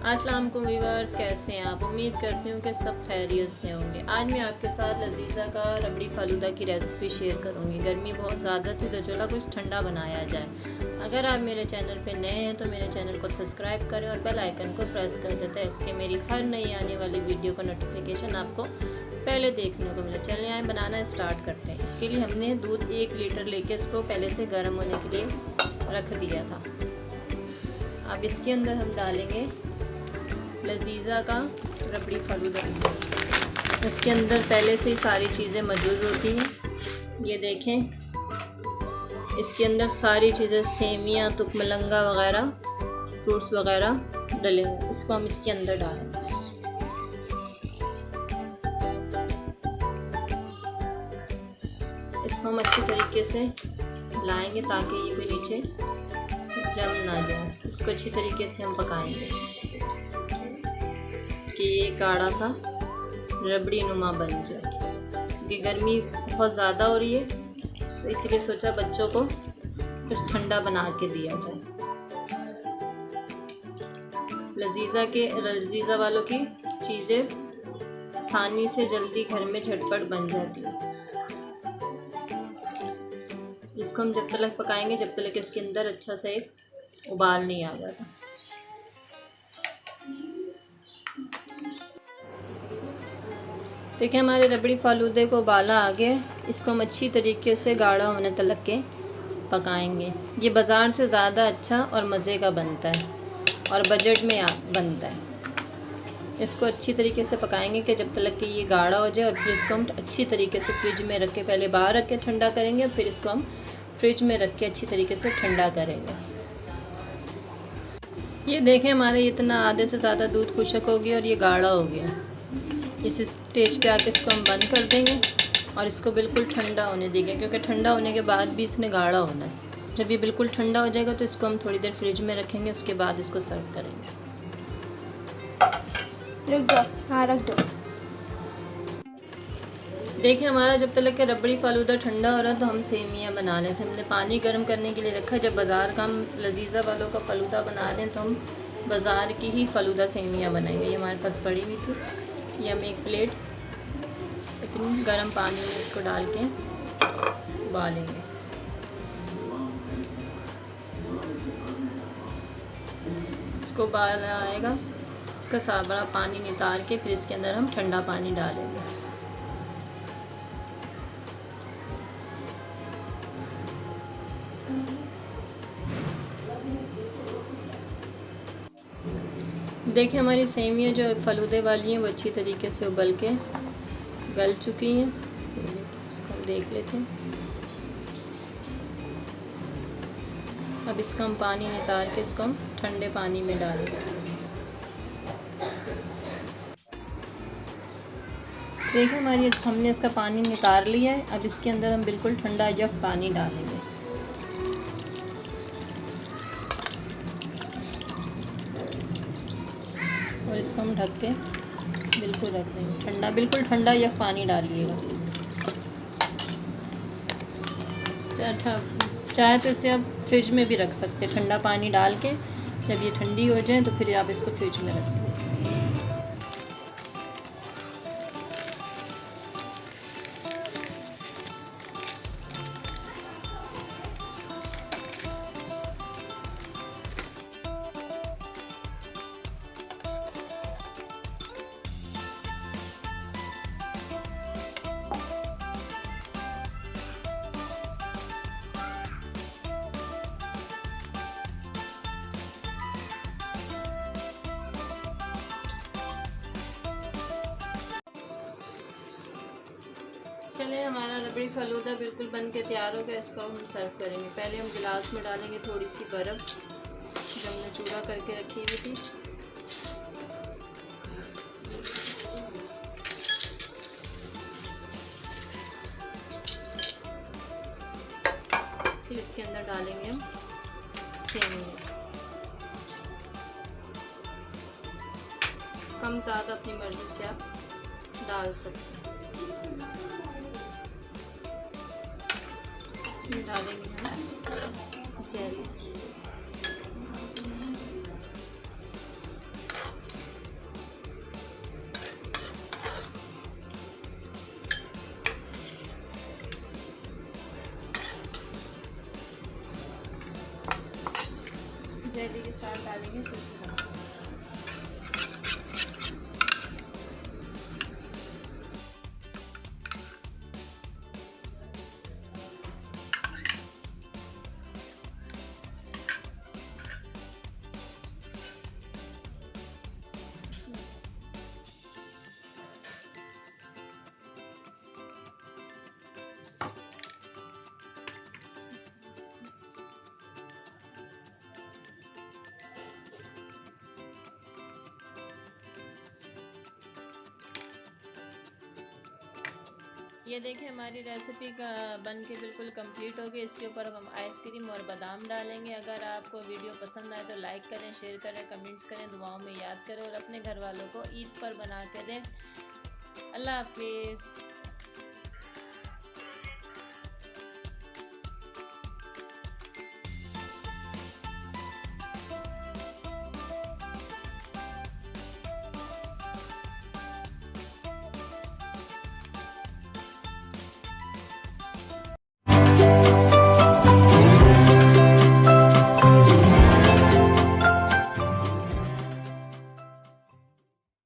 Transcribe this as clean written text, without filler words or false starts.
अस्सलाम वालेकुम व्यूअर्स, कैसे हैं आप? उम्मीद करती हूँ कि सब खैरियत से होंगे। आज मैं आपके साथ लजीज़ा का रबड़ी फालूदा की रेसिपी शेयर करूँगी। गर्मी बहुत ज़्यादा थी तो चला कुछ ठंडा बनाया जाए। अगर आप मेरे चैनल पे नए हैं तो मेरे चैनल को सब्सक्राइब करें और बेल आइकन को प्रेस कर देते हैं कि मेरी हर नई आने वाली वीडियो का नोटिफिकेशन आपको पहले देखने को मिले। चलिए आए बनाना स्टार्ट करते हैं। इसके लिए हमने दूध 1 लीटर लेके इसको पहले से गर्म होने के लिए रख दिया था। अब इसके अंदर हम डालेंगे लजीज़ा का रबड़ी फालूदा। इसके अंदर पहले से ही सारी चीज़ें मौजूद होती हैं। ये देखें, इसके अंदर सारी चीज़ें सेमियाँ, तुकमलंगा वगैरह, फ्रूट्स वगैरह डले हुए। इसको हम इसके अंदर डालेंगे। इसको हम अच्छी तरीके से लाएंगे ताकि ये कोई नीचे जम ना जाए। इसको अच्छी तरीके से हम पकाएंगे कि ये गाढ़ा सा रबड़ी नुमा बन जाए। क्योंकि गर्मी बहुत ज़्यादा हो रही है तो इसीलिए सोचा बच्चों को कुछ ठंडा बना के दिया जाए। लजीज़ा वालों की चीज़ें आसानी से जल्दी घर में झटपट बन जाती है। इसको हम जब तक पकाएंगे जब तक इसके अंदर अच्छा सा एक उबाल नहीं आ जाता। देखिए हमारे रबड़ी फालूदे को उबाला आ गया। इसको हम अच्छी तरीके से गाढ़ा होने तक के पकाएंगे। ये बाज़ार से ज़्यादा अच्छा और मज़े का बनता है और बजट में बनता है। इसको अच्छी तरीके से पकाएंगे कि जब तक कि ये गाढ़ा हो जाए। और फिर इसको हम अच्छी तरीके से फ्रिज में रख के, पहले बाहर रख के ठंडा करेंगे और फिर इसको हम फ्रिज में रख के अच्छी तरीके से ठंडा करेंगे। ये देखें हमारे इतना आधे से ज़्यादा दूध खुशक हो गया और ये गाढ़ा हो गया। इस स्टेज पे आके इसको हम बंद कर देंगे और इसको बिल्कुल ठंडा होने देंगे, क्योंकि ठंडा होने के बाद भी इसने गाढ़ा होना है। जब ये बिल्कुल ठंडा हो जाएगा तो इसको हम थोड़ी देर फ्रिज में रखेंगे। उसके बाद इसको सर्व करेंगे। रख दो, हाँ रख दो। देखिए हमारा जब तक कि रबड़ी फालूदा ठंडा हो रहा है तो हम सेमियाँ बना लेते हैं। हमने पानी गर्म करने के लिए रखा। जब बाज़ार का हम लजीज़ा वालों का फालूदा बना रहे हैं तो हम बाज़ार की ही फालूदा सेमियाँ बनाएंगे। ये हमारे पास पड़ी हुई थी। ये हम एक प्लेट इतनी गर्म पानी में इसको डाल के उबालेंगे। इसको उबाल आएगा, इसका सारा पानी नितार के फिर इसके अंदर हम ठंडा पानी डालेंगे। देखिए हमारी सेमियाँ जो फलूदे वाली हैं वो अच्छी तरीके से उबल के गल चुकी हैं। इसको हम देख लेते हैं। अब इसका हम पानी नितार के इसको हम ठंडे पानी में डालेंगे। देखिए हमने इसका पानी नितार लिया है। अब इसके अंदर हम बिल्कुल ठंडा यफ पानी डालेंगे। और इसको हम ढक के बिल्कुल रख देंगे ठंडा। बिल्कुल ठंडा या पानी डालिएगा। चाहे तो इसे आप फ्रिज में भी रख सकते हैं। ठंडा पानी डाल के जब ये ठंडी हो जाए तो फिर आप इसको फ्रिज में रख दें। चलिए हमारा रबड़ी फालूदा बिल्कुल बन के तैयार हो गया। इसको हम सर्व करेंगे। पहले हम गिलास में डालेंगे थोड़ी सी बर्फ़ जो हमने चूड़ा करके रखी हुई थी। फिर इसके अंदर डालेंगे हम सेमियाँ। कम ज़्यादा अपनी मर्ज़ी से आप डाल सकते हैं। इसमें डालेंगे हम जेली। जैली के साथ डालेंगे तो ये देखिए हमारी रेसिपी का बन के बिल्कुल कंप्लीट हो गई। इसके ऊपर अब हम आइसक्रीम और बादाम डालेंगे। अगर आपको वीडियो पसंद आए तो लाइक करें, शेयर करें, कमेंट्स करें, दुआओं में याद करें और अपने घर वालों को ईद पर बना के दें। अल्लाह हाफिज़।